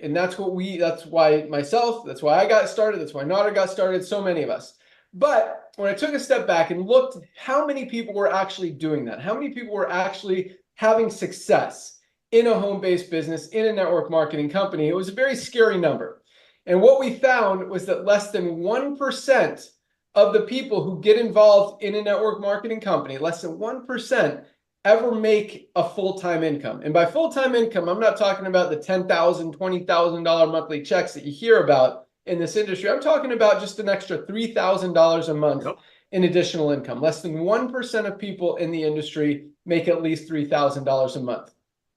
And that's why myself, that's why I got started. That's why Nader got started. So many of us. But when I took a step back and looked how many people were actually doing that, how many people were actually having success in a home-based business, in a network marketing company, it was a very scary number. And what we found was that less than 1% of the people who get involved in a network marketing company, less than 1%, ever make a full-time income. And by full-time income, I'm not talking about the $10,000, $20,000 monthly checks that you hear about in this industry. I'm talking about just an extra $3,000 a month in additional income. Less than 1% of people in the industry make at least $3,000 a month.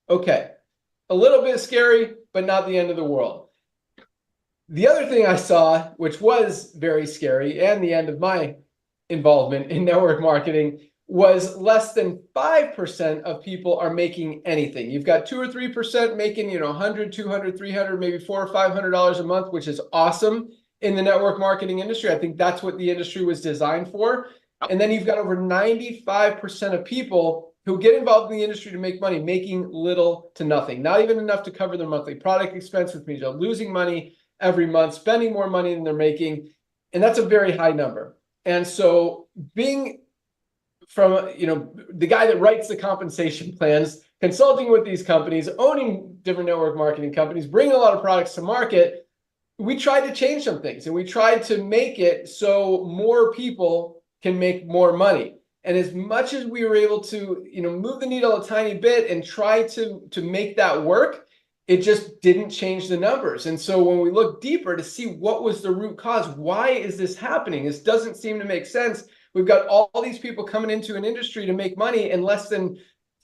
Okay, a little bit scary, but not the end of the world. The other thing I saw, which was very scary and the end of my involvement in network marketing, was less than 5% of people are making anything. You've got 2 or 3% making, $100, $200, $300, maybe $400 or $500 a month, which is awesome in the network marketing industry. I think that's what the industry was designed for. And then you've got over 95% of people who get involved in the industry to make money, making little to nothing, not even enough to cover their monthly product expense, which means they're losing money every month, spending more money than they're making. And that's a very high number. And so being from, the guy that writes the compensation plans, consulting with these companies, owning different network marketing companies, bringing a lot of products to market, we tried to change some things and we tried to make it so more people can make more money. And as much as we were able to, move the needle a tiny bit and try to make that work, it just didn't change the numbers. And so when we look deeper to see what was the root cause, why is this happening? This doesn't seem to make sense. We've got all these people coming into an industry to make money, and less than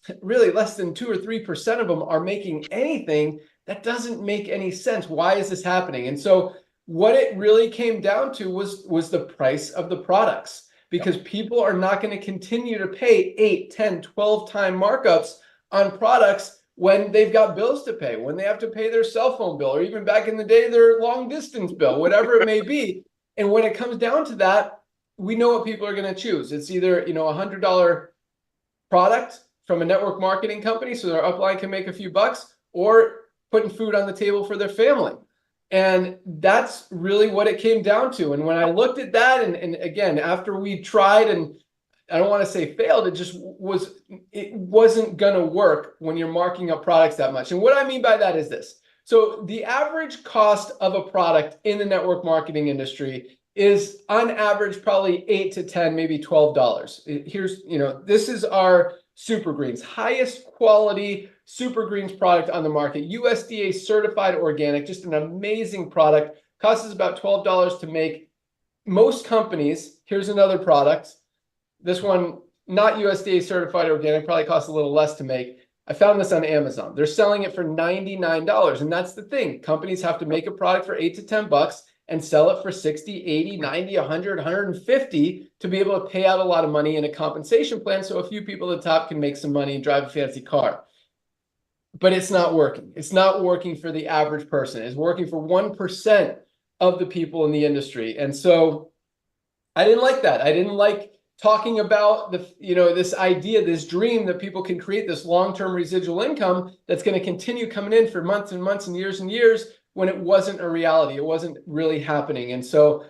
2 or 3% of them are making anything. That doesn't make any sense. Why is this happening? And so what it really came down to was the price of the products, because people are not going to continue to pay 8, 10, 12 time markups on products when they've got bills to pay, when they have to pay their cell phone bill, or even back in the day, their long distance bill, whatever it may be. And when it comes down to that, we know what people are going to choose. It's either, a $100 product from a network marketing company so their upline can make a few bucks, or putting food on the table for their family. And that's really what it came down to. And when I looked at that, and again, after we tried, and I don't want to say failed, it wasn't going to work when you're marking up products that much. And what I mean by that is this. So the average cost of a product in the network marketing industry is on average probably $8 to $10, maybe $12. Here's, this is our Super Greens, highest quality Super Greens product on the market, USDA certified organic, just an amazing product. Costs us about $12 to make. Most companies, here's another product. This one, not USDA certified organic, probably costs a little less to make. I found this on Amazon. They're selling it for $99. And that's the thing. Companies have to make a product for 8 to 10 bucks and sell it for 60, 80, 90, 100, 150 to be able to pay out a lot of money in a compensation plan so a few people at the top can make some money and drive a fancy car. But it's not working. It's not working for the average person. It's working for 1% of the people in the industry. And so I didn't like that. I didn't like talking about this idea, this dream that people can create this long-term residual income that's going to continue coming in for months and months and years, when it wasn't a reality. It wasn't really happening. And so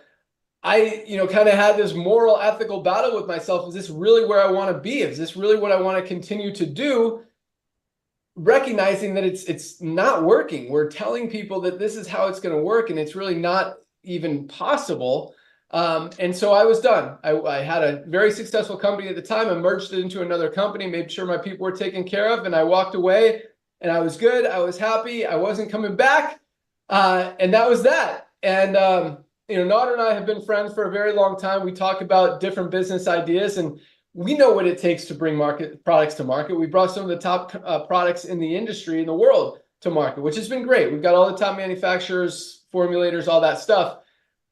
I, kind of had this moral, ethical battle with myself. Is this really where I want to be? Is this really what I want to continue to do? Recognizing that it's not working. We're telling people that this is how it's going to work, and it's really not even possible. And so I was done. I had a very successful company at the time. I merged it into another company, made sure my people were taken care of, and I walked away, and I was good. I was happy. I wasn't coming back. And that was that. And, Nader and I have been friends for a very long time. We talk about different business ideas, and we know what it takes to bring products to market. We brought some of the top products in the industry, in the world, to market, which has been great. We've got all the top manufacturers, formulators, all that stuff.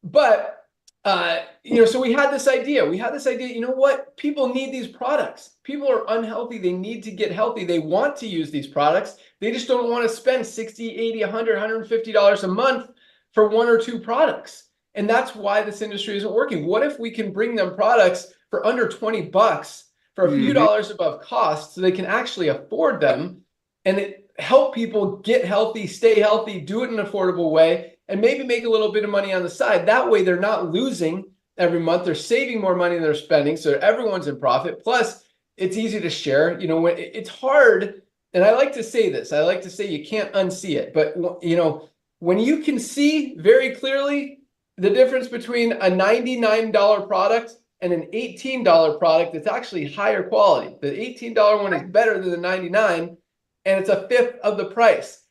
But, so we had this idea. You know what? People need these products. People are unhealthy. They need to get healthy. They want to use these products. They just don't want to spend $60, $80, $100, $150 a month for 1 or 2 products. And that's why this industry isn't working. What if we can bring them products for under 20 bucks for a few dollars above cost so they can actually afford them? And help people get healthy, stay healthy, do it in an affordable way, and maybe make a little bit of money on the side. That way they're not losing every month. They're saving more money than they're spending. So everyone's in profit. Plus, it's easy to share. You know, when it's hard, and I like to say this, I like to say you can't unsee it. But, you know, when you can see very clearly the difference between a $99 product and an $18 product, it's actually higher quality. The $18 one is better than the 99, and it's a fifth of the price.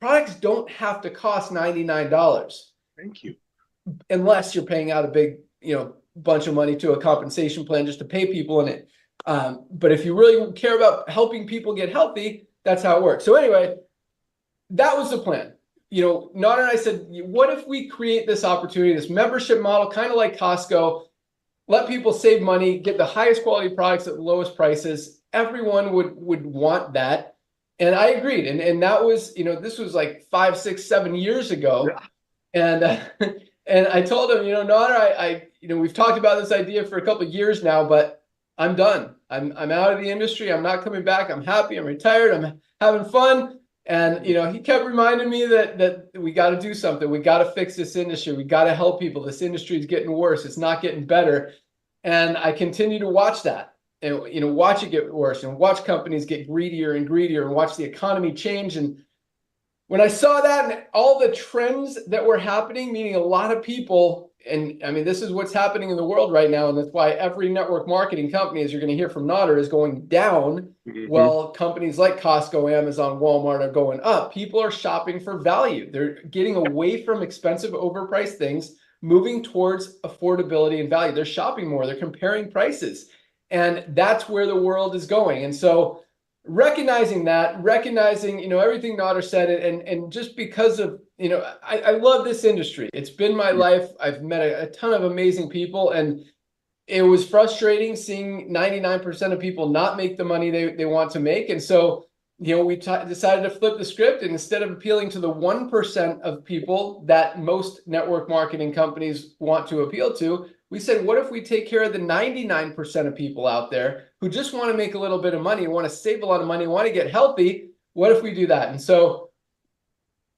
Products don't have to cost $99. Thank you. Unless you're paying out a big, you know, bunch of money to a compensation plan just to pay people in it. But if you really care about helping people get healthy, that's how it works. So anyway, that was the plan. You know, Nader and I said, what if we create this opportunity, this membership model, kind of like Costco, let people save money, get the highest quality products at the lowest prices. Everyone would want that. And I agreed. And that was, you know, this was like 5, 6, 7 years ago. Yeah. And I told him, you know, Nader, you know, we've talked about this idea for a couple of years now, but I'm done. I'm out of the industry. I'm not coming back. I'm happy. I'm retired. I'm having fun. And, you know, he kept reminding me that we got to do something. We got to fix this industry. We got to help people. This industry is getting worse. It's not getting better. And I continue to watch that and, you know, watch it get worse and watch companies get greedier and greedier and watch the economy change. And when I saw that and all the trends that were happening, meaning a lot of people, and I mean, this is what's happening in the world right now. And that's why every network marketing company, as you're going to hear from Nader, is going down. Mm-hmm. Well, companies like Costco, Amazon, Walmart are going up. People are shopping for value. They're getting away from expensive, overpriced things, moving towards affordability and value. They're shopping more. They're comparing prices. And that's where the world is going. And so recognizing, you know, everything Nader said, and just because of, you know, I love this industry. It's been my life. I've met a ton of amazing people, and it was frustrating seeing 99% of people not make the money they want to make. And so, you know, we decided to flip the script, and instead of appealing to the 1% of people that most network marketing companies want to appeal to, we said, what if we take care of the 99% of people out there who just want to make a little bit of money, want to save a lot of money, want to get healthy? What if we do that? And so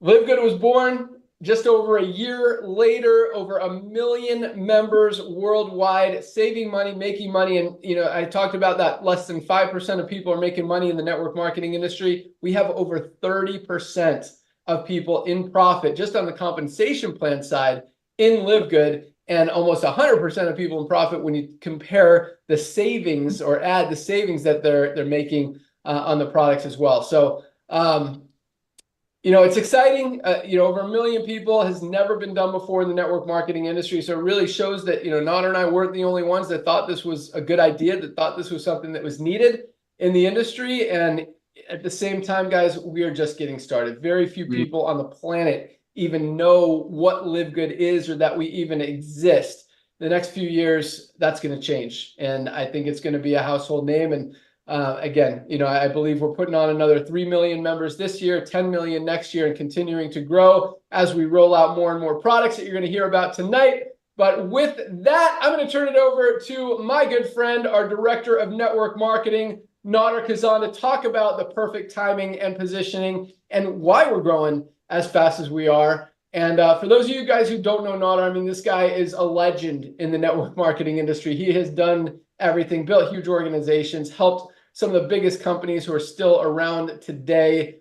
Livegood was born. Just over a year later, over 1 million members worldwide, saving money, making money. And, you know, I talked about that less than 5% of people are making money in the network marketing industry. We have over 30% of people in profit just on the compensation plan side in Livegood, and almost 100% of people in profit when you compare the savings or add the savings that they're making on the products as well. So, you know, it's exciting. You know, over 1 million people has never been done before in the network marketing industry. So it really shows that, you know, Nader and I weren't the only ones that thought this was a good idea, that thought this was something that was needed in the industry. And at the same time, guys, we are just getting started. Very few people on the planet even know what Livegood is or that we even exist. The next few years, that's going to change. And I think it's going to be a household name. And again, you know, I believe we're putting on another 3 million members this year, 10 million next year, and continuing to grow as we roll out more and more products that you're going to hear about tonight. But with that, I'm going to turn it over to my good friend, our Director of Network Marketing, Nader Kazan, to talk about the perfect timing and positioning and why we're growing as fast as we are. And for those of you guys who don't know Nader, I mean, this guy is a legend in the network marketing industry. He has done everything, built huge organizations, helped some of the biggest companies who are still around today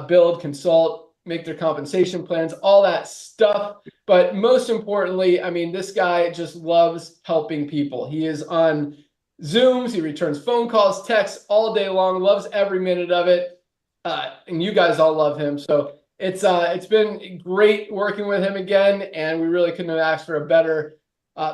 build, consult, make their compensation plans, all that stuff. But most importantly, I mean, this guy just loves helping people. He is on Zooms, he returns phone calls, texts all day long, loves every minute of it. And you guys all love him. So it's been great working with him again, and we really couldn't have asked for a better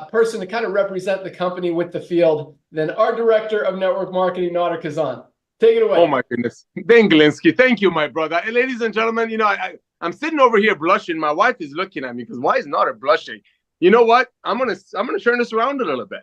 person to kind of represent the company with the field than our Director of Network Marketing, Nader Kazan. Take it away. Oh my goodness, Ben Glinsky, thank you, my brother. And ladies and gentlemen, you know, I'm sitting over here blushing. My wife is looking at me because why is Nader blushing? You know what? I'm gonna turn this around a little bit.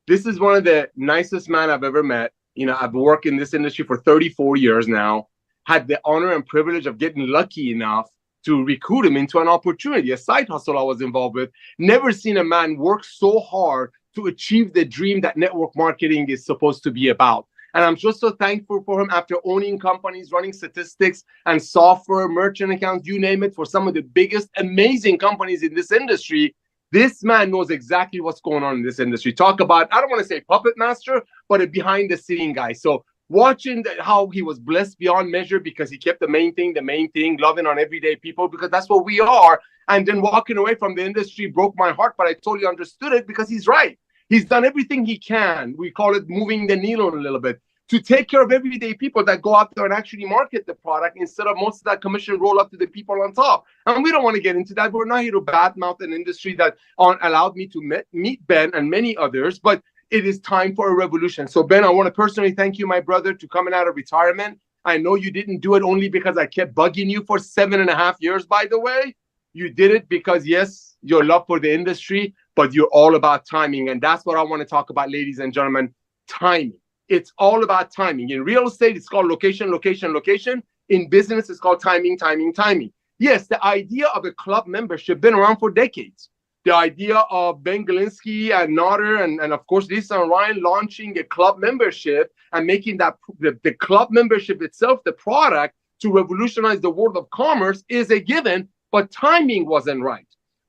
This is one of the nicest men I've ever met. You know, I've worked in this industry for 34 years now. Had the honor and privilege of getting lucky enough to recruit him into an opportunity, a side hustle I was involved with. Never seen a man work so hard to achieve the dream that network marketing is supposed to be about. And I'm just so thankful for him after owning companies, running statistics and software, merchant accounts, you name it, for some of the biggest, amazing companies in this industry. This man knows exactly what's going on in this industry. Talk about, I don't want to say puppet master, but a behind the scene guy. So watching how he was blessed beyond measure because he kept the main thing, loving on everyday people, because that's what we are. And then walking away from the industry broke my heart, but I totally understood it because he's right. He's done everything he can. We call it moving the needle a little bit to take care of everyday people that go out there and actually market the product instead of most of that commission roll up to the people on top. And we don't want to get into that. We're not here to badmouth an industry that allowed me to meet Ben and many others, but it is time for a revolution. So Ben, I want to personally thank you, my brother, to coming out of retirement. I know you didn't do it only because I kept bugging you for 7.5 years, by the way. You did it because, yes, your love for the industry, but you're all about timing. And that's what I want to talk about, ladies and gentlemen, timing. It's all about timing. In real estate, it's called location, location, location. In business, it's called timing, timing, timing. Yes, the idea of a club membership been around for decades. The idea of Ben Galinsky and Notter and of course, Lisa and Ryan launching a club membership and making that the club membership itself, the product, to revolutionize the world of commerce is a given, but timing wasn't right.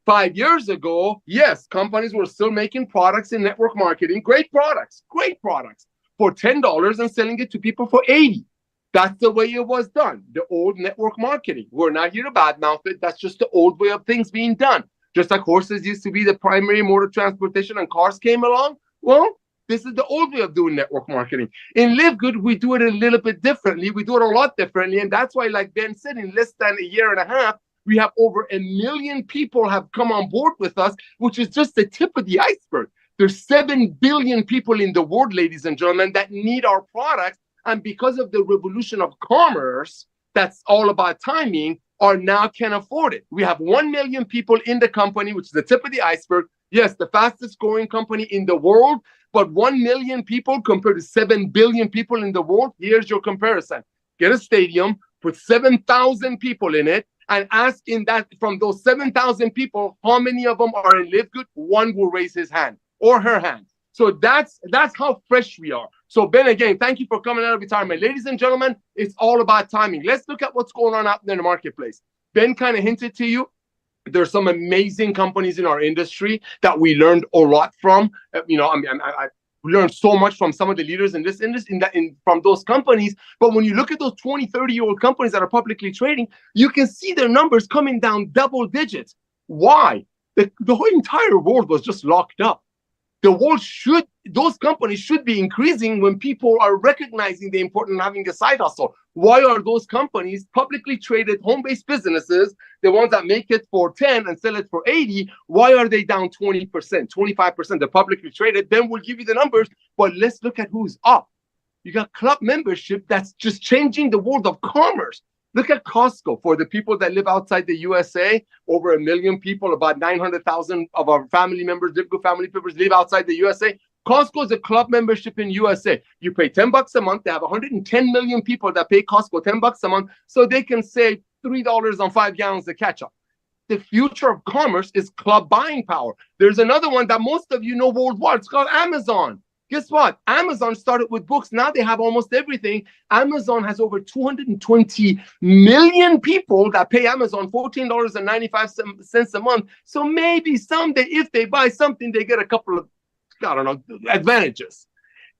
5 years ago, yes, companies were still making products in network marketing, great products, for $10 and selling it to people for $80. That's the way it was done, the old network marketing. We're not here to badmouth it. That's just the old way of things being done. Just like horses used to be the primary mode of transportation and cars came along, well, this is the old way of doing network marketing. In Livegood, we do it a little bit differently. We do it a lot differently. And that's why, like Ben said, in less than a year and a half, we have over 1 million people have come on board with us, which is just the tip of the iceberg. There's 7 billion people in the world, ladies and gentlemen, that need our products. And because of the revolution of commerce, that's all about timing, or now can afford it. We have 1 million people in the company, which is the tip of the iceberg. Yes, the fastest growing company in the world, but 1 million people compared to 7 billion people in the world. Here's your comparison. Get a stadium, put 7,000 people in it, and ask in that from those 7,000 people, how many of them are in Livegood? One will raise his hand or her hand. So that's how fresh we are. So Ben, again, thank you for coming out of retirement. Ladies and gentlemen, it's all about timing. Let's look at what's going on out there in the marketplace. Ben kind of hinted to you, there's some amazing companies in our industry that we learned a lot from. I learned so much from some of the leaders in this industry, from those companies. But when you look at those 20, 30-year-old companies that are publicly trading, you can see their numbers coming down double digits. Why? The whole entire world was just locked up. Those companies should be increasing when people are recognizing the importance of having a side hustle. Why are those companies, publicly traded home-based businesses, the ones that make it for 10 and sell it for 80, why are they down 20%, 25%? They're publicly traded. Then we'll give you the numbers, but let's look at who's up. You got club membership that's just changing the world of commerce. Look at Costco. For the people that live outside the USA, over 1 million people, about 900,000 of our family members, Livegood family members, live outside the USA. Costco is a club membership in USA. You pay $10 a month. They have 110 million people that pay Costco $10 a month, so they can save $3 on 5 gallons of ketchup. The future of commerce is club buying power. There's another one that most of you know worldwide. It's called Amazon. Guess what? Amazon started with books. Now they have almost everything. Amazon has over 220 million people that pay Amazon $14.95 a month. So maybe someday, if they buy something, they get a couple of, advantages.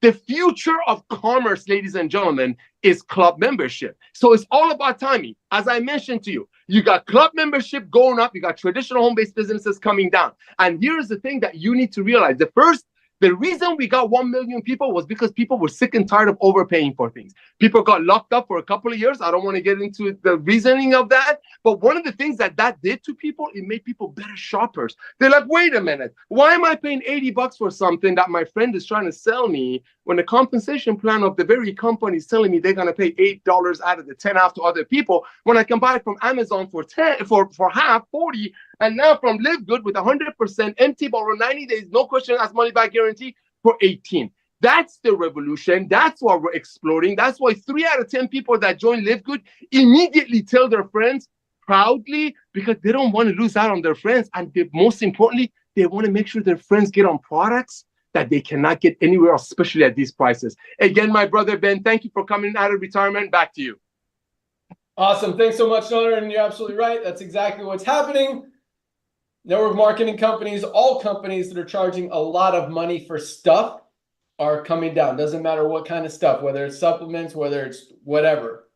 The future of commerce, ladies and gentlemen, is club membership. So it's all about timing. As I mentioned to you, you got club membership going up. You got traditional home-based businesses coming down. And here's the thing that you need to realize. The reason we got 1 million people was because people were sick and tired of overpaying for things. People got locked up for a couple of years. I don't want to get into the reasoning of that. But one of the things that did to people, it made people better shoppers. They're like, wait a minute, why am I paying $80 for something that my friend is trying to sell me when the compensation plan of the very company is telling me they're going to pay $8 out of the 10 out to other people when I can buy it from Amazon for half, 40, and now from Livegood with 100% empty borrow 90 days, no question asked, money back guarantee for 18. That's the revolution. That's why we're exploding. That's why 3 out of 10 people that join Livegood immediately tell their friends proudly, because they don't want to lose out on their friends. And most importantly, they want to make sure their friends get on products that they cannot get anywhere else, especially at these prices. Again, my brother Ben, thank you for coming out of retirement. Back to you. Awesome. Thanks so much, Noner. And you're absolutely right. That's exactly what's happening. Network marketing companies, all companies that are charging a lot of money for stuff are coming down. Doesn't matter what kind of stuff, whether it's supplements, whether it's whatever,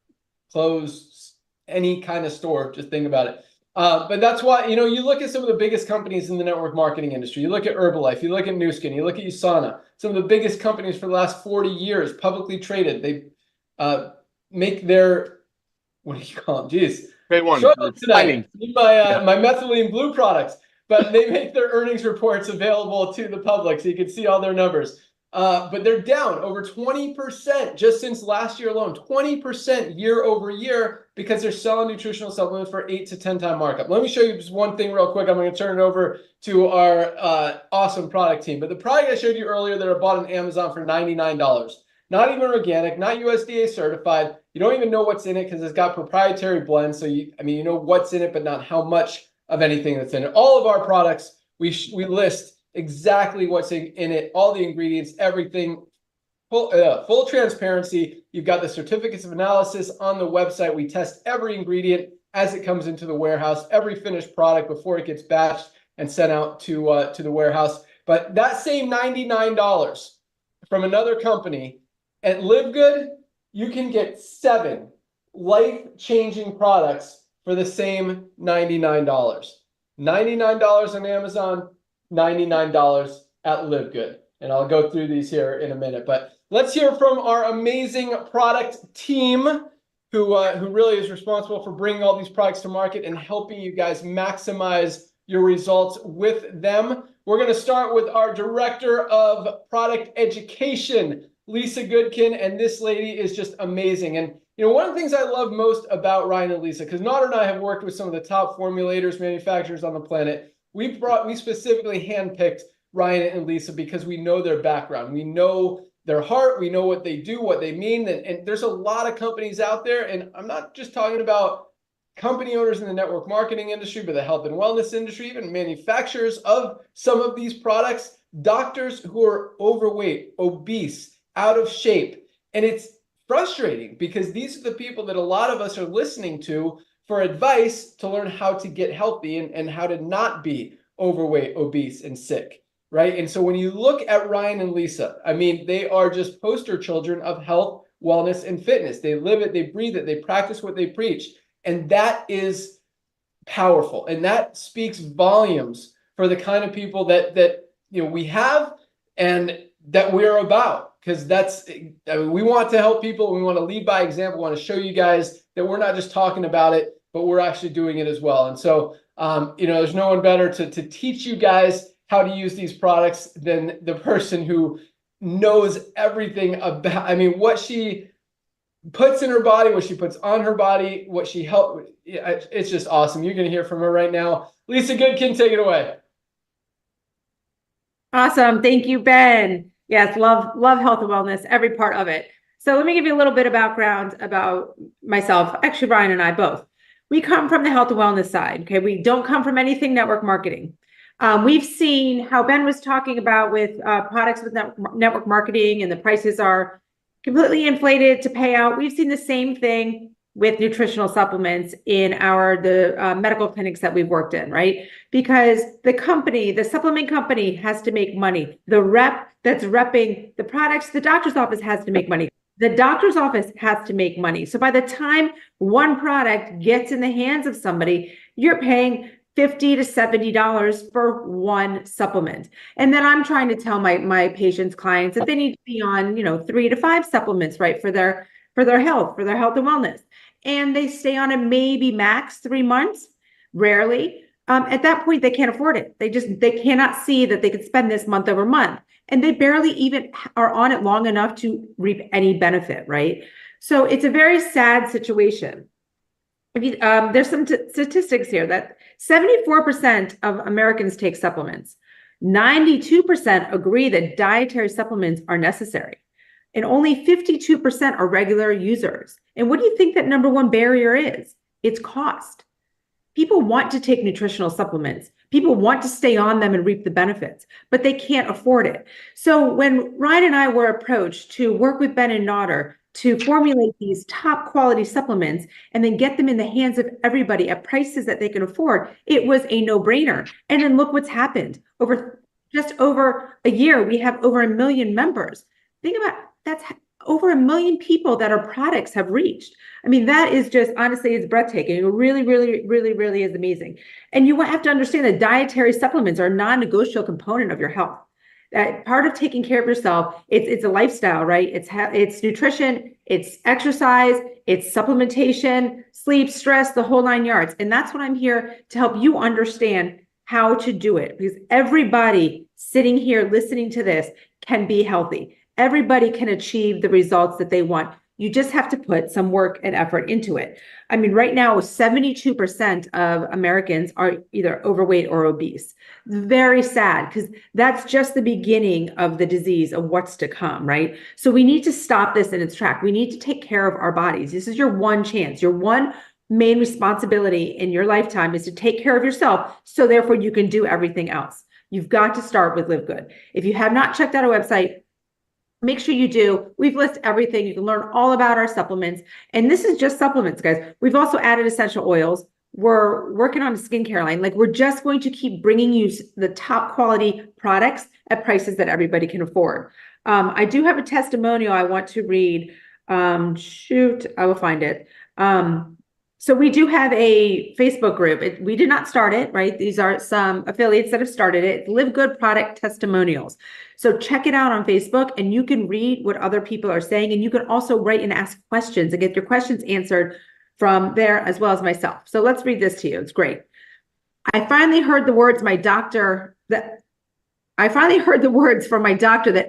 clothes, any kind of store, just think about it. But that's why, you look at some of the biggest companies in the network marketing industry. You look at Herbalife, you look at Nu Skin, you look at USANA, some of the biggest companies for the last 40 years, publicly traded. They make their, what do you call them? Jeez. Great one. Shut up tonight. My methylene blue products, but they make their earnings reports available to the public so you can see all their numbers. But they're down over 20% just since last year alone, 20% year over year, because they're selling nutritional supplements for 8 to 10 time markup. Let me show you just one thing real quick. I'm going to turn it over to our awesome product team. But the product I showed you earlier that I bought on Amazon for $99, not even organic, not USDA certified. You don't even know what's in it because it's got proprietary blends. So you know what's in it, but not how much of anything that's in it. All of our products, we list exactly what's in it, all the ingredients, everything, full transparency. You've got the certificates of analysis on the website. We test every ingredient as it comes into the warehouse, every finished product before it gets batched and sent out to the warehouse. But that same $99 from another company at Livegood, you can get 7 life-changing products for the same $99. $99 on Amazon, $99 at Livegood. And I'll go through these here in a minute. But let's hear from our amazing product team who really is responsible for bringing all these products to market and helping you guys maximize your results with them. We're going to start with our Director of Product Education, Lisa Goodkin, and this lady is just amazing. And one of the things I love most about Ryan and Lisa, because Nader and I have worked with some of the top formulators, manufacturers on the planet. We specifically handpicked Ryan and Lisa because we know their background. We know their heart. We know what they do, what they mean. And there's a lot of companies out there. And I'm not just talking about company owners in the network marketing industry, but the health and wellness industry, even manufacturers of some of these products, doctors who are overweight, obese, out of shape. And it's frustrating because these are the people that a lot of us are listening to for advice to learn how to get healthy and how to not be overweight, obese, and sick, right? And so when you look at Ryan and Lisa, I mean, they are just poster children of health, wellness, and fitness. They live it, they breathe it, they practice what they preach. And that is powerful. And that speaks volumes for the kind of people that we have and that we're about. Because we want to help people. We want to lead by example. We want to show you guys that we're not just talking about it, but we're actually doing it as well. And so, there's no one better to teach you guys how to use these products than the person who knows everything about, what she puts in her body, what she puts on her body, what she helped. It's just awesome. You're going to hear from her right now. Lisa Goodkin, take it away. Awesome. Thank you, Ben. Yes, love health and wellness, every part of it. So let me give you a little bit of background about myself. Actually, Brian and I both. We come from the health and wellness side. Okay, we don't come from anything network marketing. We've seen how Ben was talking about with products with network marketing, and the prices are completely inflated to pay out. We've seen the same thing with nutritional supplements in the medical clinics that we've worked in, right? Because the supplement company has to make money. The rep that's repping the products, the doctor's office has to make money. The doctor's office has to make money. So by the time one product gets in the hands of somebody, you're paying $50 to $70 for one supplement. And then I'm trying to tell my patients, clients that they need to be on, 3 to 5 supplements, right? For their health and wellness. And they stay on it maybe max 3 months, rarely. At that point, they can't afford it. They cannot see that they could spend this month over month. And they barely even are on it long enough to reap any benefit, right? So it's a very sad situation. There's some statistics here that 74% of Americans take supplements. 92% agree that dietary supplements are necessary. And only 52% are regular users. And what do you think that number one barrier is? It's cost. People want to take nutritional supplements. People want to stay on them and reap the benefits, but they can't afford it. So when Ryan and I were approached to work with Ben and Nodder to formulate these top quality supplements and then get them in the hands of everybody at prices that they can afford, it was a no-brainer. And then look what's happened. Just over a year, we have over 1 million members. Think about that's over 1 million people that our products have reached. I mean, that is just, honestly, it's breathtaking. It really, really, really, really is amazing. And you have to understand that dietary supplements are a non-negotiable component of your health. That part of taking care of yourself, it's a lifestyle, right? It's nutrition, it's exercise, it's supplementation, sleep, stress, the whole 9 yards. And that's what I'm here to help you understand how to do it, because everybody sitting here listening to this can be healthy. Everybody can achieve the results that they want. You just have to put some work and effort into it. I mean, right now, 72% of Americans are either overweight or obese. Very sad, because that's just the beginning of the disease of what's to come, right? So we need to stop this in its track. We need to take care of our bodies. This is your one chance. Your one main responsibility in your lifetime is to take care of yourself, so therefore you can do everything else. You've got to start with Livegood. If you have not checked out our website, make sure you do. We've listed everything. You can learn all about our supplements. And this is just supplements, guys. We've also added essential oils. We're working on a skincare line. Like, we're just going to keep bringing you the top quality products at prices that everybody can afford. I do have a testimonial I want to read. Shoot, I will find it. So we do have a Facebook group. We did not start it, right? These are some affiliates that have started it. Livegood Product Testimonials. So check it out on Facebook, and you can read what other people are saying. And you can also write and ask questions and get your questions answered from there, as well as myself. So let's read this to you. It's great. I finally heard the words from my doctor that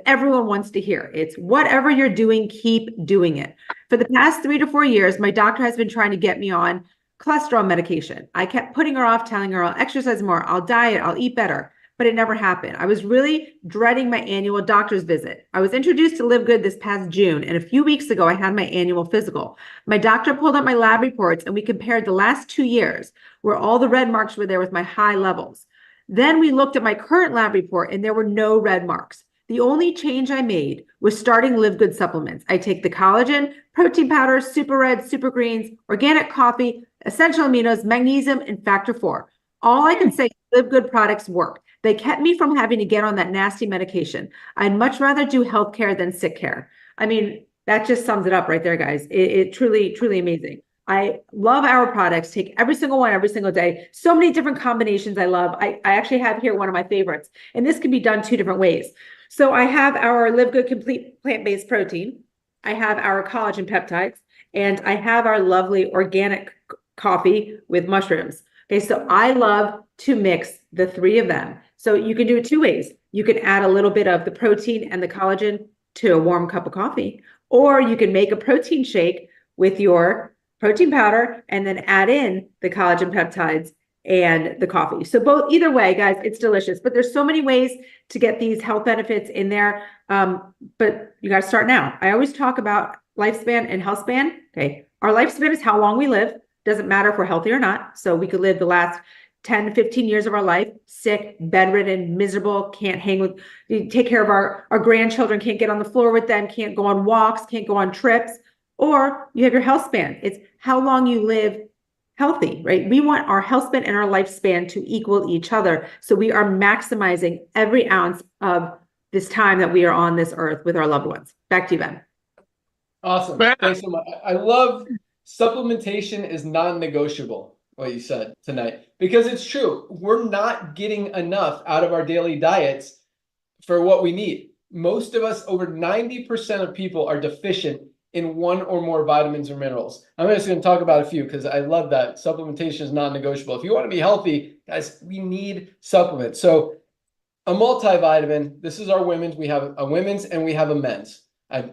everyone wants to hear. It's whatever you're doing, keep doing it. For the past 3 to 4 years, my doctor has been trying to get me on cholesterol medication. I kept putting her off, telling her I'll exercise more, I'll diet, I'll eat better, but it never happened. I was really dreading my annual doctor's visit. I was introduced to Livegood this past June, and a few weeks ago, I had my annual physical. My doctor pulled up my lab reports, and we compared the last 2 years, where all the red marks were there with my high levels. Then we looked at my current lab report, and there were no red marks. The only change I made was starting Livegood supplements. I take the collagen, protein powder, super red, super greens, organic coffee, essential aminos, magnesium, and factor 4. All I can say is Livegood products work. They kept me from having to get on that nasty medication. I'd much rather do healthcare than sick care. I mean, that just sums it up right there, guys. It truly, truly amazing. I love our products, take every single one every single day. So many different combinations I love. I actually have here one of my favorites, and this can be done 2 different ways. So I have our Livegood Complete Plant-Based Protein. I have our collagen peptides, and I have our lovely organic coffee with mushrooms. Okay, so I love to mix the 3 of them. So you can do it 2 ways. You can add a little bit of the protein and the collagen to a warm cup of coffee, or you can make a protein shake with your protein powder and then add in the collagen peptides and the coffee. So either way, guys, it's delicious. But there's so many ways to get these health benefits in there. But you got to start now. I always talk about lifespan and health span. Okay, our lifespan is how long we live. Doesn't matter if we're healthy or not. So we could live the last 10 to 15 years of our life, sick, bedridden, miserable, can't hang with, take care of our grandchildren, can't get on the floor with them, can't go on walks, can't go on trips. Or you have your health span. It's how long you live healthy, right? We want our health span and our lifespan to equal each other. So we are maximizing every ounce of this time that we are on this earth with our loved ones. Back to you, Ben. Awesome. Thanks so much. I love supplementation is non-negotiable, what you said tonight, because it's true. We're not getting enough out of our daily diets for what we need. Most of us, over 90% of people, are deficient in 1 or more vitamins or minerals. I'm just going to talk about a few because I love that. Supplementation is non-negotiable. If you want to be healthy, guys, we need supplements. So a multivitamin, this is our women's. We have a women's and we have a men's. I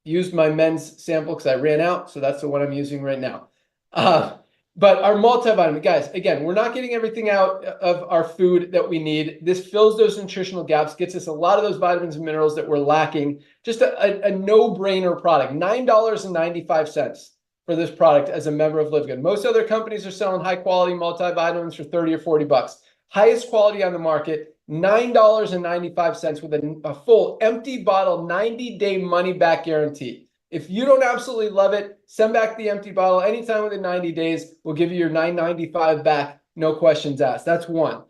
used my men's sample because I ran out, so that's the one I'm using right now. But our multivitamin, guys, again, we're not getting everything out of our food that we need. This fills those nutritional gaps, gets us a lot of those vitamins and minerals that we're lacking. Just a no-brainer product, $9.95. for this product as a member of Livegood. Most other companies are selling high quality multivitamins for 30 or 40 bucks. Highest quality on the market, $9.95 with a full empty bottle 90-day money back guarantee. If you don't absolutely love it, send back the empty bottle anytime within 90 days. We'll give you your $9.95 back, no questions asked. That's one.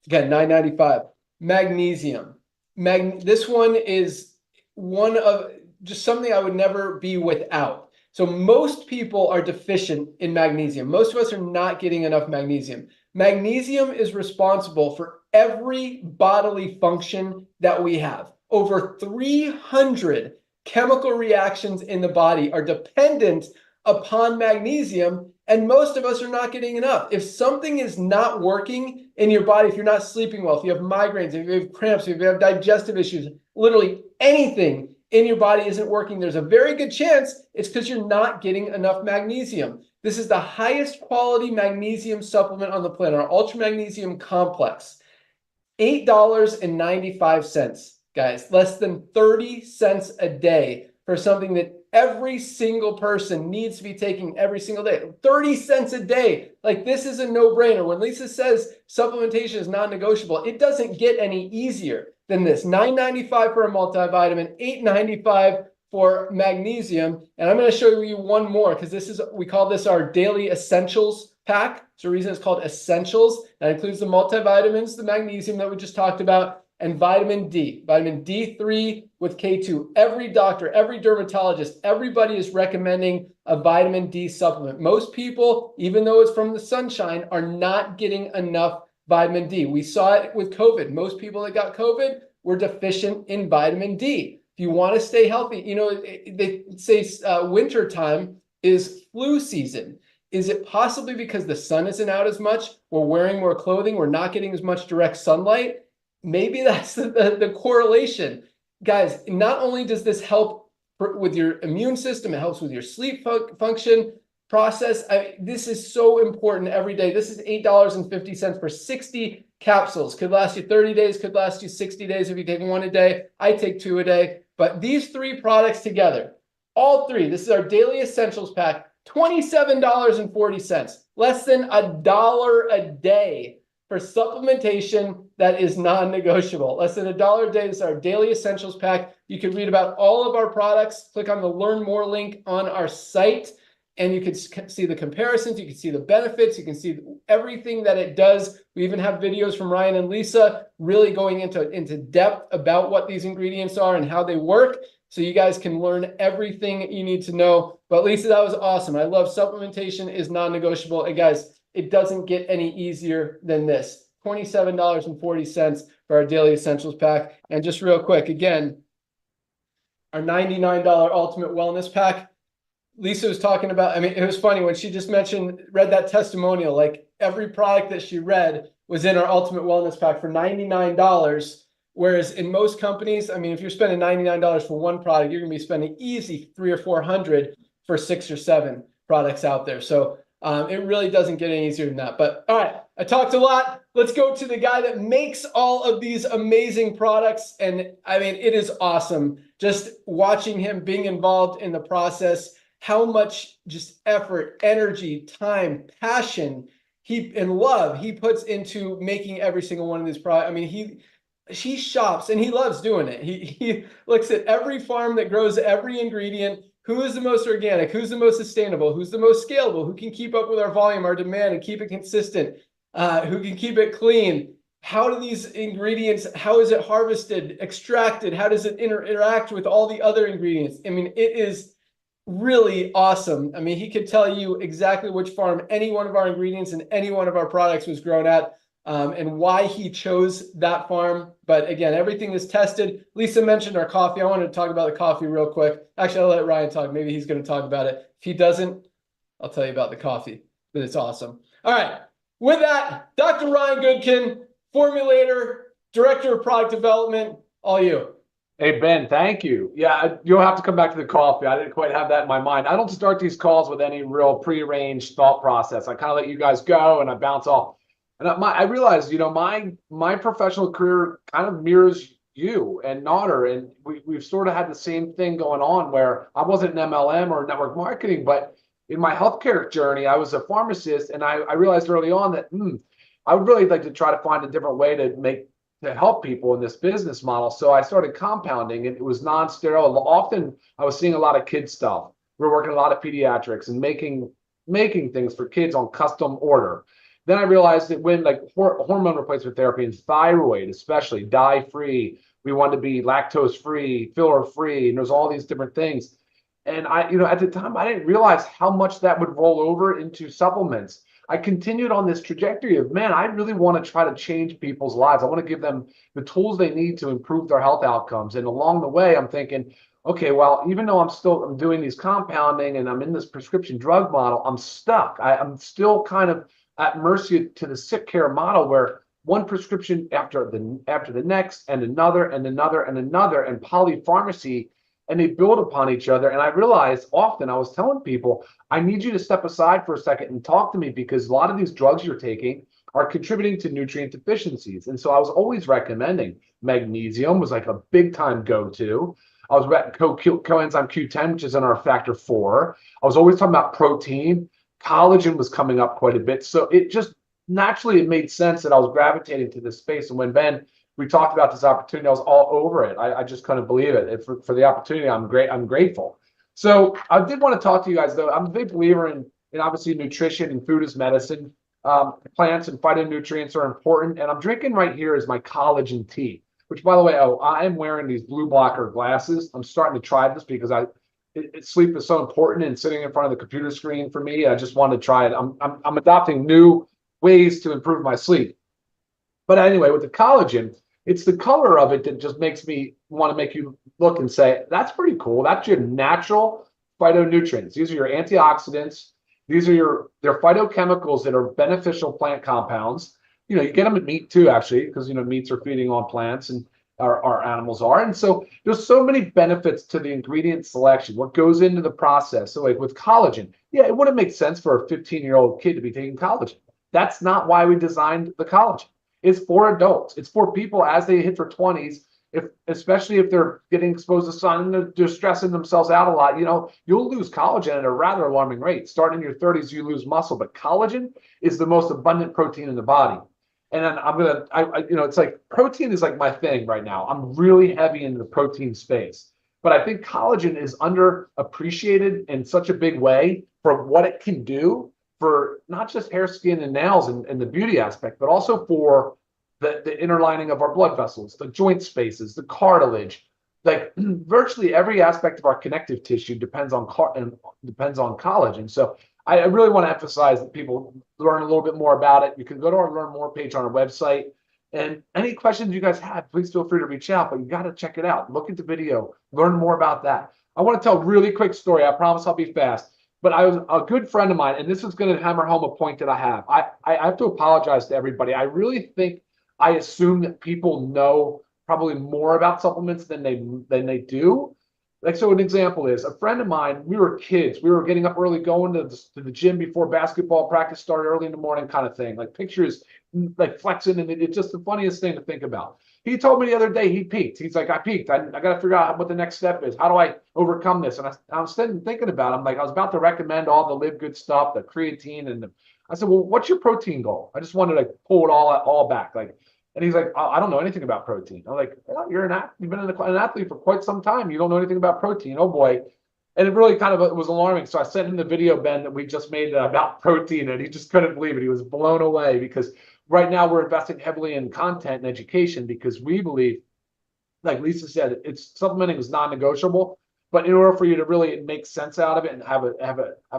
Again, $9.95. Magnesium. This one is one of just something I would never be without. So most people are deficient in magnesium. Most of us are not getting enough magnesium. Magnesium is responsible for every bodily function that we have. Over 300 chemical reactions in the body are dependent upon magnesium, and most of us are not getting enough. If something is not working in your body, if you're not sleeping well, if you have migraines, if you have cramps, if you have digestive issues, literally anything in your body isn't working, there's a very good chance it's because you're not getting enough magnesium. This is the highest quality magnesium supplement on the planet, our Ultra Magnesium Complex. $8.95, guys, less than 30 cents a day for something that every single person needs to be taking every single day. 30 cents a day. Like, this is a no-brainer. When Lisa says supplementation is non-negotiable, it doesn't get any easier than this. $9.95 for a multivitamin, $8.95 for magnesium. And I'm going to show you one more, because this is, we call this our daily essentials pack. So the reason it's called essentials, that includes the multivitamins, the magnesium that we just talked about, and vitamin D, vitamin D3 with K2. Every doctor, every dermatologist, everybody is recommending a vitamin D supplement. Most people, even though it's from the sunshine, are not getting enough vitamin D. We saw it with COVID. Most people that got COVID were deficient in vitamin D. If you want to stay healthy, you know, they say winter time is flu season. Is it possibly because the sun isn't out as much? We're wearing more clothing. We're not getting as much direct sunlight. Maybe that's the correlation. Guys, not only does this help with your immune system, it helps with your sleep function process. This is so important every day. This is $8.50 for 60 capsules. Could last you 30 days, could last you 60 days if you take one a day. I take 2 a day. But these 3 products together, all 3, this is our daily essentials pack, $27.40, less than $1 a day for supplementation that is non-negotiable. Less than $1 a day. This is our daily essentials pack. You can read about all of our products. Click on the Learn More link on our site, and you can see the comparisons. You can see the benefits. You can see everything that it does. We even have videos from Ryan and Lisa really going into depth about what these ingredients are and how they work, so you guys can learn everything you need to know. But Lisa, that was awesome. I love supplementation is non-negotiable. And guys, it doesn't get any easier than this. $27.40 for our daily essentials pack. And just real quick, again, our $99 ultimate wellness pack. Lisa was talking about, I mean, it was funny when she just read that testimonial, like every product that she read was in our ultimate wellness pack for $99. Whereas in most companies, I mean, if you're spending $99 for one product, you're going to be spending easy $300 or $400 for 6 or 7 products out there. So it really doesn't get any easier than that. But all right, I talked a lot. Let's go to the guy that makes all of these amazing products. And I mean, it is awesome just watching him being involved in the process, how much just effort, energy, time, passion, and love he puts into making every single one of these products. I mean, he shops and he loves doing it. He looks at every farm that grows every ingredient. Who is the most organic? Who's the most sustainable? Who's the most scalable? Who can keep up with our volume, our demand, and keep it consistent? Who can keep it clean? How do these ingredients, how is it harvested, extracted? How does it interact with all the other ingredients? I mean, it is really awesome. I mean, he could tell you exactly which farm any one of our ingredients and any one of our products was grown at, and why he chose that farm. But again, everything is tested. Lisa mentioned our coffee. I wanted to talk about the coffee real quick. Actually, I'll let Ryan talk. Maybe he's going to talk about it. If he doesn't, I'll tell you about the coffee, but it's awesome. All right. With that, Dr. Ryan Goodkin, formulator, director of product development, all you. Hey, Ben, thank you. Yeah, you'll have to come back to the coffee. I didn't quite have that in my mind. I don't start these calls with any real prearranged thought process. I kind of let you guys go and I bounce off. And I realized, you know, my professional career kind of mirrors you and Nodder, and we've sort of had the same thing going on where I wasn't an MLM or network marketing, but in my healthcare journey, I was a pharmacist, and I realized early on that I would really like to try to find a different way to help people in this business model. So I started compounding, and it was non-sterile. Often I was seeing a lot of kid stuff. We were working a lot of pediatrics and making things for kids on custom order. Then I realized that when like hormone replacement therapy and thyroid, especially dye-free, we wanted to be lactose-free, filler-free, and there's all these different things. And at the time, I didn't realize how much that would roll over into supplements. I continued on this trajectory of, man, I really want to try to change people's lives. I want to give them the tools they need to improve their health outcomes. And along the way, I'm thinking, okay, well, even though I'm doing these compounding and I'm in this prescription drug model, I'm stuck. I'm still kind of at mercy to the sick care model, where one prescription after the next, and another and another and another, and polypharmacy, and they build upon each other. And I realized often I was telling people, I need you to step aside for a second and talk to me, because a lot of these drugs you're taking are contributing to nutrient deficiencies. And so I was always recommending magnesium was like a big time go-to. I was coenzyme Q10, which is in our factor 4. I was always talking about protein. Collagen was coming up quite a bit. So it just naturally, it made sense that I was gravitating to this space. And when we talked about this opportunity, I was all over it. I just couldn't believe it. For the opportunity, I'm grateful. So I did want to talk to you guys, though. I'm a big believer in obviously nutrition and food as medicine. Plants and phytonutrients are important. And I'm drinking right here is my collagen tea, which, by the way, I am wearing these blue blocker glasses. I'm starting to try this because sleep is so important, and sitting in front of the computer screen for me, I just wanted to try it. I'm adopting new ways to improve my sleep. But anyway, with the collagen, it's the color of it that just makes me want to make you look and say, that's pretty cool. That's your natural phytonutrients. These are your antioxidants. They're phytochemicals that are beneficial plant compounds. You get them in meat too, actually, because meats are feeding on plants, and our animals are. And so there's so many benefits to the ingredient selection, what goes into the process. So like with collagen, yeah, it wouldn't make sense for a 15-year-old kid to be taking collagen. That's not why we designed the collagen. It's for adults. It's for people as they hit their 20s, especially if they're getting exposed to sun and they're stressing themselves out a lot. You'll lose collagen at a rather alarming rate. Starting in your 30s, you lose muscle, but collagen is the most abundant protein in the body. And then it's like protein is like my thing right now. I'm really heavy into the protein space, but I think collagen is underappreciated in such a big way for what it can do for not just hair, skin, and nails and the beauty aspect, but also for the inner lining of our blood vessels, the joint spaces, the cartilage. Like virtually every aspect of our connective tissue depends on collagen. So I really want to emphasize that people learn a little bit more about it. You can go to our Learn More page on our website. And any questions you guys have, please feel free to reach out. But you got to check it out. Look at the video. Learn more about that. I want to tell a really quick story. I promise I'll be fast. But I was a good friend of mine, and this is going to hammer home a point that I have. I have to apologize to everybody. I really think I assume that people know probably more about supplements than they do. Like, so an example is a friend of mine, we were kids. We were getting up early, going to the gym before basketball practice started early in the morning kind of thing. Like pictures, like flexing, and it's just the funniest thing to think about. He told me the other day he peaked. He's like, I peaked. I got to figure out what the next step is. How do I overcome this? And I was sitting thinking about it. I'm like, I was about to recommend all the Livegood stuff, the creatine, and I said, well, what's your protein goal? I just wanted to pull it all back. And he's like, I don't know anything about protein. I'm like, well, you've been an athlete for quite some time. You don't know anything about protein. Oh boy. And it really kind of was alarming. So I sent him the video, Ben, that we just made about protein, and he just couldn't believe it. He was blown away, because right now we're investing heavily in content and education, because we believe, like Lisa said, supplementing is non-negotiable. But in order for you to really make sense out of it and have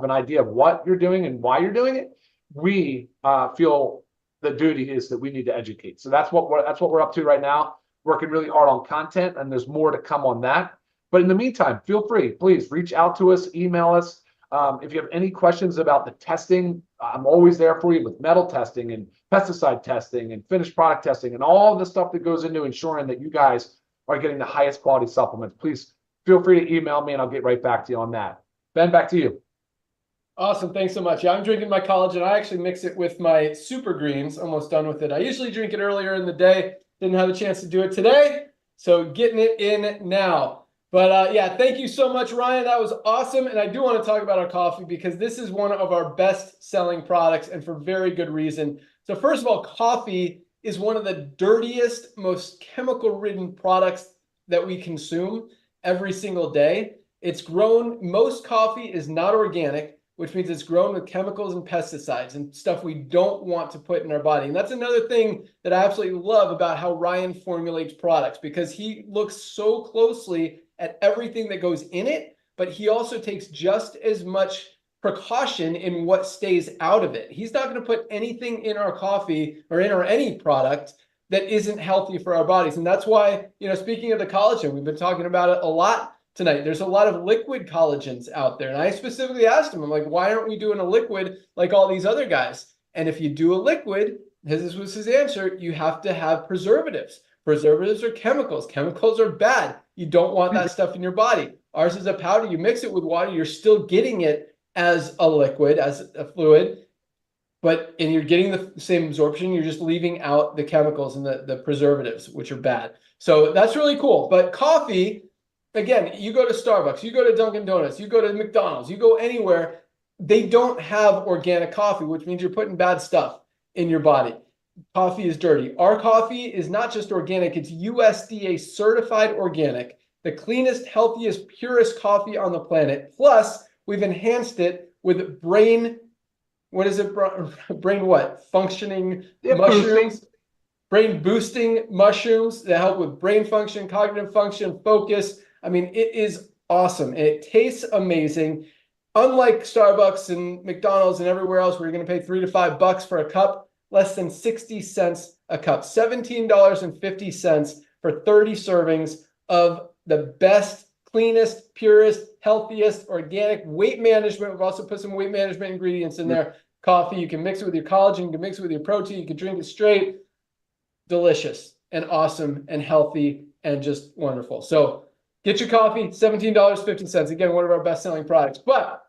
an idea of what you're doing and why you're doing it, we feel the duty is that we need to educate. So that's what we're up to right now, working really hard on content, and there's more to come on that. But in the meantime, feel free, please reach out to us, email us. If you have any questions about the testing, I'm always there for you with metal testing and pesticide testing and finished product testing and all the stuff that goes into ensuring that you guys are getting the highest quality supplements. Please feel free to email me and I'll get right back to you on that. Ben, back to you. Awesome. Thanks so much. Yeah, I'm drinking my collagen. I actually mix it with my super greens. Almost done with it. I usually drink it earlier in the day. Didn't have a chance to do it today. So getting it in now. But yeah, thank you so much, Ryan. That was awesome. And I do want to talk about our coffee because this is one of our best selling products and for very good reason. So first of all, coffee is one of the dirtiest, most chemical ridden products that we consume every single day. It's grown, most coffee is not organic, which means it's grown with chemicals and pesticides and stuff we don't want to put in our body. And that's another thing that I absolutely love about how Ryan formulates products, because he looks so closely at everything that goes in it, but he also takes just as much precaution in what stays out of it. He's not going to put anything in our coffee or in our any product that isn't healthy for our bodies. And that's why, speaking of the collagen, we've been talking about it a lot tonight. There's a lot of liquid collagens out there. And I specifically asked him, I'm like, why aren't we doing a liquid like all these other guys? And if you do a liquid, this was his answer, you have to have preservatives. Preservatives are chemicals. Chemicals are bad. You don't want that stuff in your body. Ours is a powder. You mix it with water, you're still getting it as a liquid, as a fluid, and you're getting the same absorption. You're just leaving out the chemicals and the preservatives, which are bad. So that's really cool. But coffee, again, you go to Starbucks, you go to Dunkin' Donuts, you go to McDonald's, you go anywhere, they don't have organic coffee, which means you're putting bad stuff in your body. Coffee is dirty. Our coffee is not just organic, it's USDA certified organic, the cleanest, healthiest, purest coffee on the planet. Plus, we've enhanced it with brain functioning mushrooms, brain boosting mushrooms that help with brain function, cognitive function, focus. I mean, it is awesome. And it tastes amazing. Unlike Starbucks and McDonald's and everywhere else where you're going to pay $3 to $5 for a cup, less than 60 cents a cup, $17.50 for 30 servings of the best, cleanest, purest, healthiest, organic weight management. We've also put some weight management ingredients in there. Coffee, you can mix it with your collagen, you can mix it with your protein, you can drink it straight. Delicious and awesome and healthy and just wonderful. So get your coffee, $17.50. Again, one of our best-selling products. But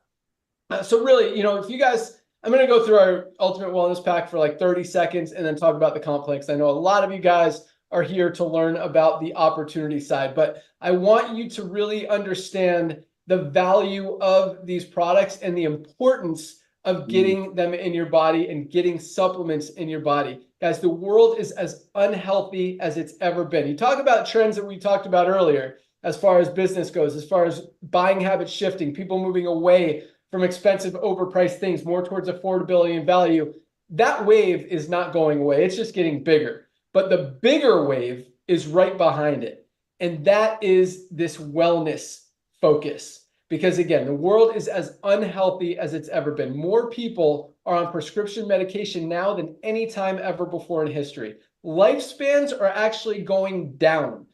so really, if you guys, I'm going to go through our Ultimate Wellness Pack for like 30 seconds and then talk about the complex. I know a lot of you guys are here to learn about the opportunity side, but I want you to really understand the value of these products and the importance of getting them in your body and getting supplements in your body. Guys, the world is as unhealthy as it's ever been. You talk about trends that we talked about earlier, as far as business goes, as far as buying habits shifting, people moving away from expensive, overpriced things, more towards affordability and value. That wave is not going away. It's just getting bigger. But the bigger wave is right behind it. And that is this wellness focus. Because again, the world is as unhealthy as it's ever been. More people are on prescription medication now than any time ever before in history. Lifespans are actually going down.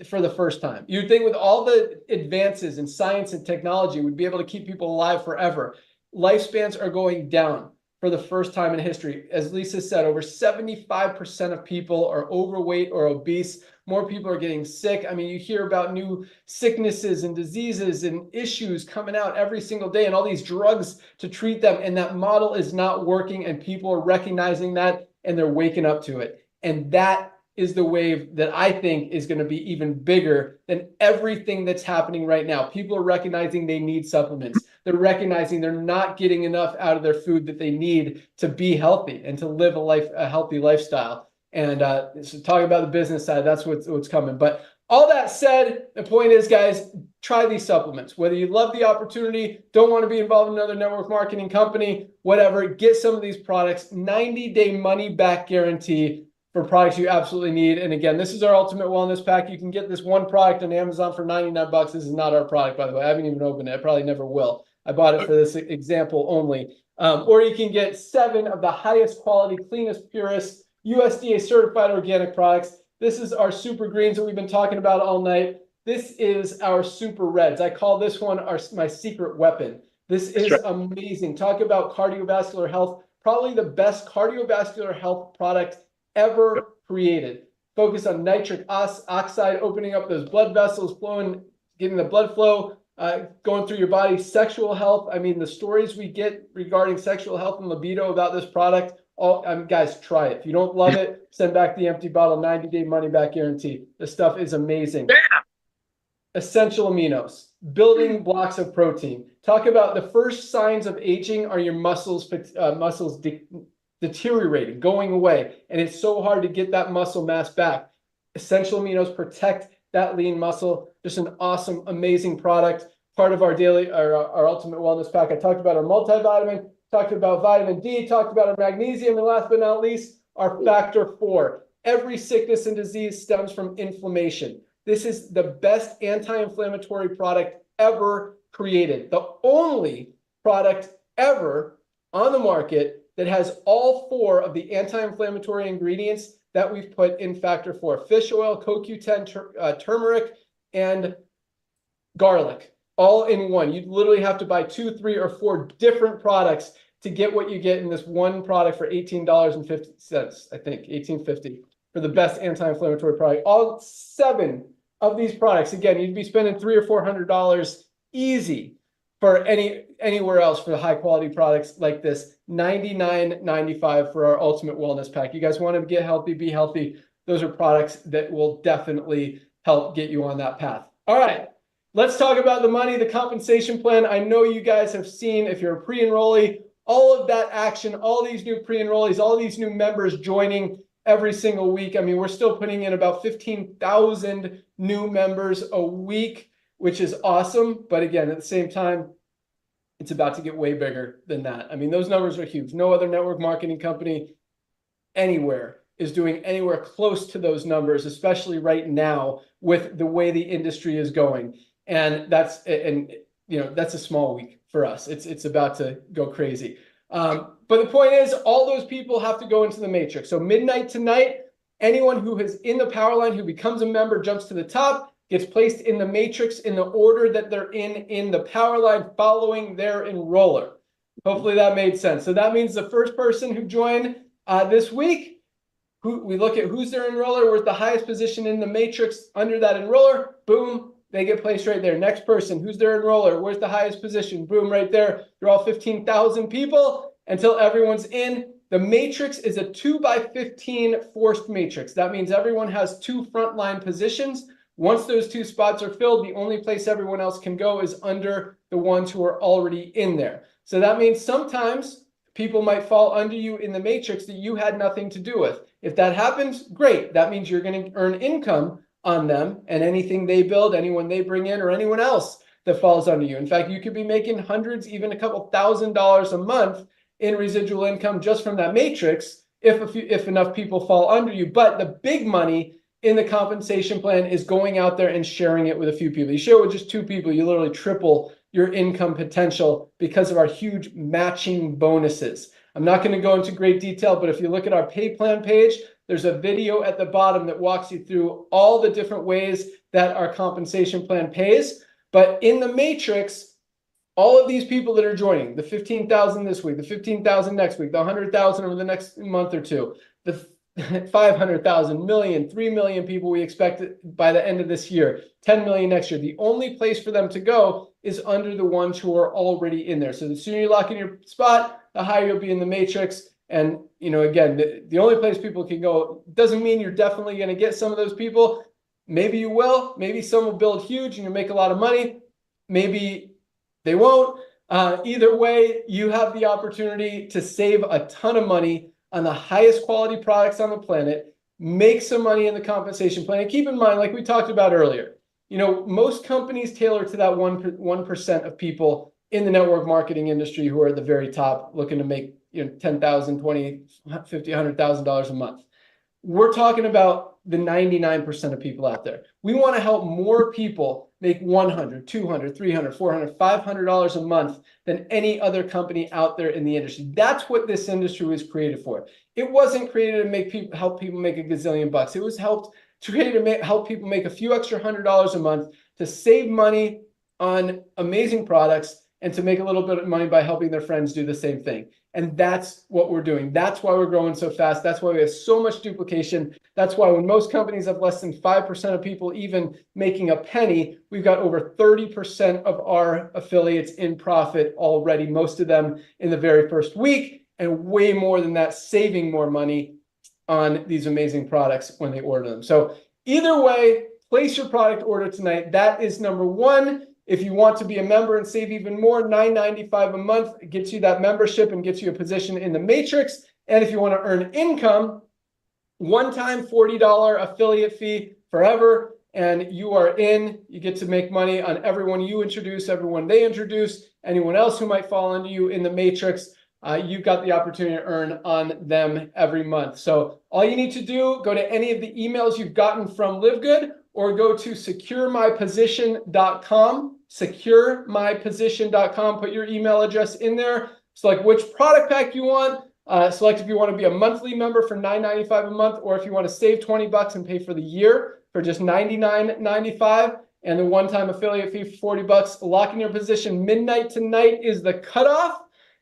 For the first time, you'd think with all the advances in science and technology, we'd be able to keep people alive forever. Lifespans are going down for the first time in history. As Lisa said, over 75% of people are overweight or obese. More people are getting sick. I mean, you hear about new sicknesses and diseases and issues coming out every single day and all these drugs to treat them. And that model is not working, and people are recognizing that and they're waking up to it. And that is the wave that I think is going to be even bigger than everything that's happening right now. People are recognizing they need supplements. They're recognizing they're not getting enough out of their food that they need to be healthy and to live a healthy lifestyle. And so talking about the business side, that's what's coming. But all that said, the point is, guys, try these supplements. Whether you love the opportunity, don't want to be involved in another network marketing company, whatever, get some of these products. 90-day money-back guarantee for products you absolutely need. And again, this is our Ultimate Wellness Pack. You can get this one product on Amazon for $99. This is not our product, by the way. I haven't even opened it. I probably never will. I bought it for this example only. Or you can get 7 of the highest quality, cleanest, purest, USDA certified organic products. This is our super greens that we've been talking about all night. This is our super reds. I call this one my secret weapon. This is amazing. Talk about cardiovascular health. Probably the best cardiovascular health product ever created. Focus on nitric oxide, opening up those blood vessels, flowing, getting the blood flow going through your body. Sexual health. I mean, the stories we get regarding sexual health and libido about this product, guys, try it. If you don't love it, send back the empty bottle. 90-day money back guarantee. This stuff is amazing. essential aminos, building blocks of protein. Talk about the first signs of aging are your muscles deteriorating, going away. And it's so hard to get that muscle mass back. Essential aminos protect that lean muscle. Just an awesome, amazing product. Part of our daily, our ultimate wellness pack. I talked about our multivitamin, talked about vitamin D, talked about our magnesium, and last but not least, our factor 4. Every sickness and disease stems from inflammation. This is the best anti-inflammatory product ever created. The only product ever on the market that has all 4 of the anti-inflammatory ingredients that we've put in factor 4. Fish oil, CoQ10, turmeric, and garlic, all in one. You literally have to buy 2, 3, or 4 different products to get what you get in this one product for $18.50, I think, $18.50 for the best anti-inflammatory product. All 7 of these products, again, you'd be spending $300 or $400 easy for anywhere else for the high quality products like this. $99.95 for our ultimate wellness pack. You guys want to get healthy, be healthy. Those are products that will definitely help get you on that path. All right, let's talk about the money, the compensation plan. I know you guys have seen, if you're a pre-enrollee, all of that action, all these new pre-enrollees, all these new members joining every single week. I mean, we're still putting in about 15,000 new members a week, which is awesome. But again, at the same time, it's about to get way bigger than that. I mean, those numbers are huge. No other network marketing company anywhere is doing anywhere close to those numbers, especially right now with the way the industry is going. And that's a small week for us. It's about to go crazy. But the point is, all those people have to go into the matrix. So midnight tonight, anyone who is in the power line who becomes a member jumps to the top, gets placed in the matrix in the order that they're in the power line following their enroller. Hopefully that made sense. So that means the first person who joined this week, we look at who's their enroller, we're at the highest position in the matrix under that enroller, boom, they get placed right there. Next person, who's their enroller, where's the highest position, boom, right there. They're all 15,000 people until everyone's in. The matrix is a 2x15 forced matrix. That means everyone has 2 frontline positions. Once those 2 spots are filled, the only place everyone else can go is under the ones who are already in there. So that means sometimes people might fall under you in the matrix that you had nothing to do with. If that happens, great. That means you're going to earn income on them and anything they build, anyone they bring in, or anyone else that falls under you. In fact, you could be making hundreds, even a couple $1,000s a month in residual income just from that matrix if enough people fall under you. But the big money in the compensation plan is going out there and sharing it with a few people. You share it with just 2 people, you literally triple your income potential because of our huge matching bonuses. I'm not going to go into great detail, but if you look at our pay plan page, there's a video at the bottom that walks you through all the different ways that our compensation plan pays. But in the matrix, all of these people that are joining, the 15,000 this week, the 15,000 next week, the 100,000 over the next month or two, the 500,000, million, 3 million people we expect by the end of this year, 10 million next year. The only place for them to go is under the ones who are already in there. So the sooner you lock in your spot, the higher you'll be in the matrix. And, again, the only place people can go doesn't mean you're definitely going to get some of those people. Maybe you will. Maybe some will build huge and you make a lot of money. Maybe they won't. Either way, you have the opportunity to save a ton of money on the highest quality products on the planet, make some money in the compensation plan. And keep in mind, like we talked about earlier, most companies tailor to that 1% of people in the network marketing industry who are at the very top looking to make $10,000, $20,000, $50,000, $100,000 a month. We're talking about the 99% of people out there. We want to help more people make $100, $200, $300, $400, $500 a month than any other company out there in the industry. That's what this industry was created for. It wasn't created to help people make a gazillion bucks. It was created to help people make a few extra $100 a month to save money on amazing products and to make a little bit of money by helping their friends do the same thing. And that's what we're doing. That's why we're growing so fast. That's why we have so much duplication. That's why when most companies have less than 5% of people even making a penny, we've got over 30% of our affiliates in profit already, most of them in the very first week, and way more than that, saving more money on these amazing products when they order them. So either way, place your product order tonight. That is number one. If you want to be a member and save even more, $9.95 a month gets you that membership and gets you a position in the matrix. And if you want to earn income, one-time $40 affiliate fee forever, and you are in. You get to make money on everyone you introduce, everyone they introduce, anyone else who might fall under you in the matrix. You've got the opportunity to earn on them every month. So all you need to do, go to any of the emails you've gotten from Livegood, or go to securemyposition.com, securemyposition.com, put your email address in there, select which product pack you want, select if you want to be a monthly member for $9.95 a month, or if you want to save $20 and pay for the year for just $99.95, and the one-time affiliate fee for $40. Lock in your position. Midnight tonight is the cutoff.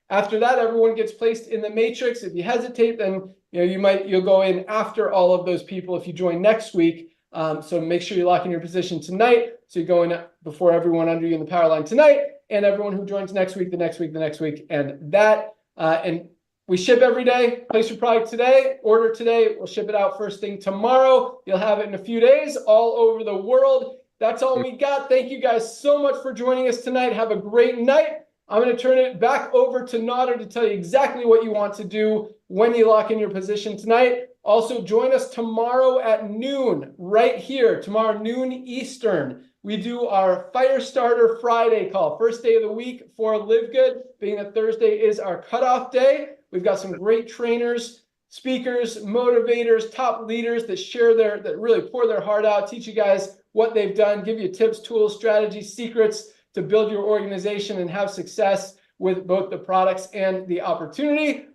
After that, everyone gets placed in the matrix. If you hesitate, then you'll go in after all of those people if you join next week. So make sure you lock in your position tonight. So you go in before everyone under you in the power line tonight, and everyone who joins next week, the next week, the next week, and that. And we ship every day. Place your product today, order today. We'll ship it out first thing tomorrow. You'll have it in a few days all over the world. That's all we got. Thank you guys so much for joining us tonight. Have a great night. I'm going to turn it back over to Nader to tell you exactly what you want to do when you lock in your position tonight. Also, join us tomorrow at noon, right here. Tomorrow, noon Eastern. We do our Firestarter Friday call. First day of the week for Livegood, being that Thursday is our cutoff day. We've got some great trainers, speakers, motivators, top leaders that really pour their heart out, teach you guys what they've done, give you tips, tools, strategies, secrets to build your organization and have success with both the products and the opportunity.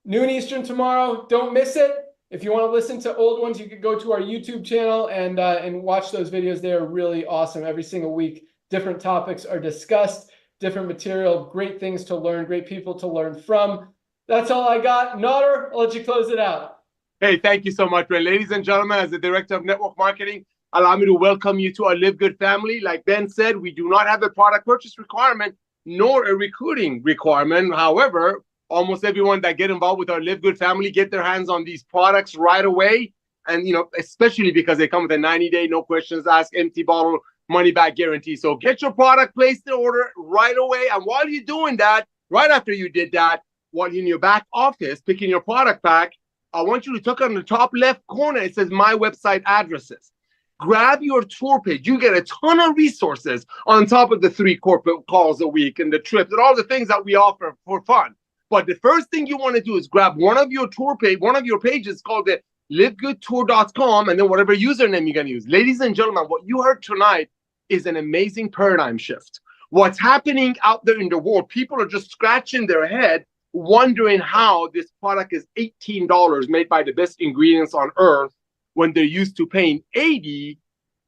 Noon Eastern tomorrow. Don't miss it. If you want to listen to old ones, you could go to our YouTube channel and watch those videos. They are really awesome. Every single week, different topics are discussed, different material, great things to learn, great people to learn from. That's all I got. Nader, I'll let you close it out. Hey, thank you so much, Ben. Ladies and gentlemen, as the Director of Network Marketing, allow me to welcome you to our Livegood family. Like Ben said, we do not have a product purchase requirement nor a recruiting requirement. However, almost everyone that get involved with our Livegood family get their hands on these products right away. And, especially because they come with a 90-day, no questions asked, empty bottle, money-back guarantee. So get your product, place the order right away. And while you're doing that, right after you did that, while you're in your back office picking your product pack, I want you to look on the top left corner. It says My Website Addresses. Grab your tour page. You get a ton of resources on top of the 3 corporate calls a week and the trips and all the things that we offer for fun. But the first thing you want to do is grab one of your pages called the livegoodtour.com, and then whatever username you're going to use. Ladies and gentlemen, what you heard tonight is an amazing paradigm shift. What's happening out there in the world, people are just scratching their head, wondering how this product is $18 made by the best ingredients on earth when they're used to paying $80.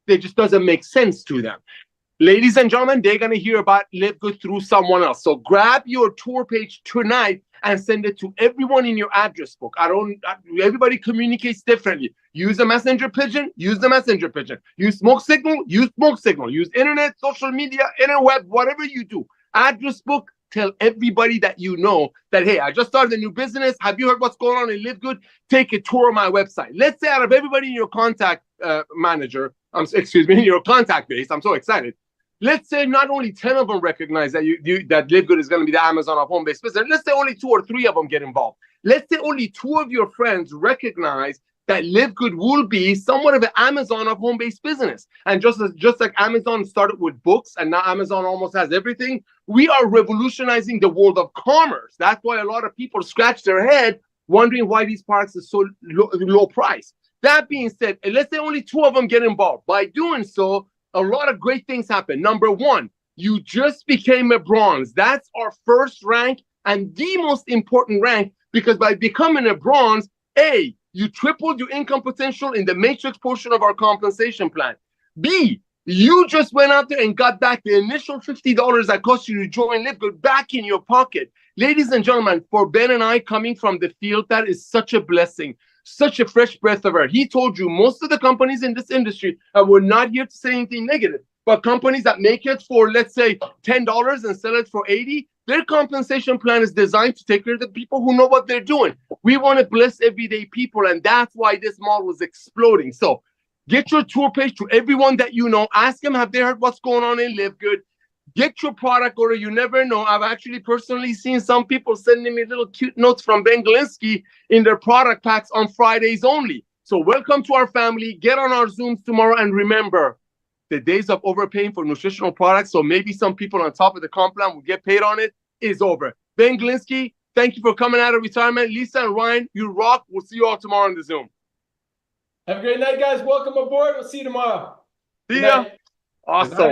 It just doesn't make sense to them. Ladies and gentlemen, they're going to hear about Livegood through someone else. So grab your tour page tonight and send it to everyone in your address book. Everybody communicates differently. Use the messenger pigeon, use the messenger pigeon. Use smoke signal, use smoke signal. Use internet, social media, interweb, whatever you do. Address book, tell everybody that you know that, hey, I just started a new business. Have you heard what's going on in Livegood? Take a tour of my website. Let's say out of everybody in your contact in your contact base, I'm so excited. Let's say not only 10 of them recognize that that Livegood is going to be the Amazon of home-based business. Let's say only 2 or 3 of them get involved. Let's say only 2 of your friends recognize that Livegood will be somewhat of an Amazon of home-based business. And just like Amazon started with books and now Amazon almost has everything, we are revolutionizing the world of commerce. That's why a lot of people scratch their head wondering why these products are so low price. That being said, let's say only 2 of them get involved. By doing so, a lot of great things happen. Number 1, you just became a bronze. That's our first rank and the most important rank, because by becoming a bronze, A, you tripled your income potential in the matrix portion of our compensation plan. B, you just went out there and got back the initial $50 that cost you to join Livegood back in your pocket. Ladies and gentlemen, for Ben and I coming from the field, that is such a blessing. Such a fresh breath of air. He told you most of the companies in this industry, and we're not here to say anything negative, but companies that make it for, let's say, $10 and sell it for $80, their compensation plan is designed to take care of the people who know what they're doing. We want to bless everyday people, and that's why this model is exploding. So Get your tour page to everyone that you know. Ask them, have they heard what's going on in Livegood? Get your product order. You never know. I've actually personally seen some people sending me little cute notes from Ben Glinsky in their product packs on Fridays only. So welcome to our family. Get on our Zooms tomorrow. And remember, the days of overpaying for nutritional products, so maybe some people on top of the comp plan will get paid on it, is over. Ben Glinsky, thank you for coming out of retirement. Lisa and Ryan, you rock. We'll see you all tomorrow on the Zoom. Have a great night, guys. Welcome aboard. We'll see you tomorrow. See ya. Awesome.